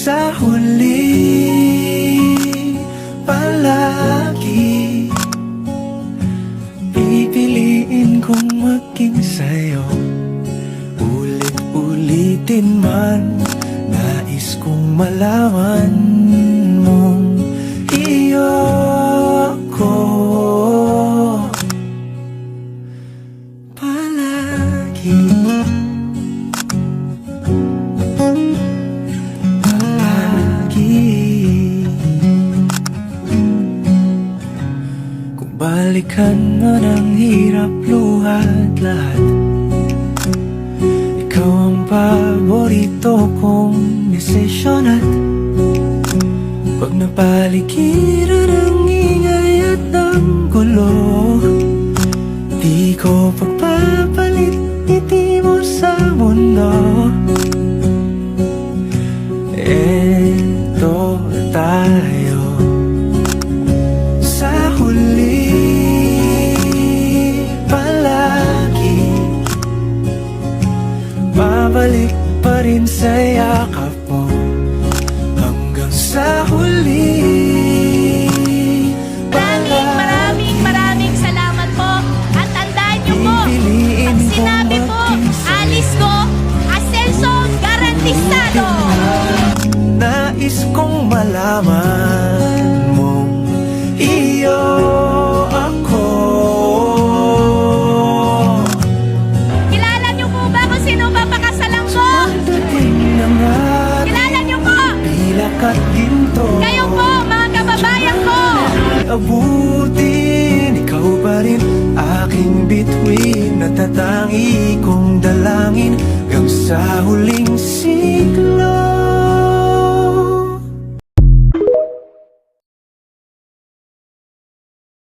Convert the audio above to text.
sa huli palagi pipiliin kong maging sa'yo. Ulit-ulitin man, nais kong malaman mong iyo ko palagi. Kung balikan mo ng hirap, luhat lahat, ikaw ang paborito kong desisyon. At pag napaligiran ng ingay at ng gulo, di ko pagpapalit ngiti mo sa mundo. Eto tayo sa huli palagi, babalik pa rin sa yakap mo hanggang sa huli. Maraming salamat po. At tandaan niyo po, pag sinabi po, alis ko, asenso garantistado. Nais kong malaman mong iyo ako. Kilala niyo po ba kung sino papakasalan ko? Pagdating ng ating Kilala niyo po? pilak at ginto, Kayo po, mga kababayan ko. abutin, ikaw pa rin aking bituin, natatangi kong dalangin hanggang sa huling siglo.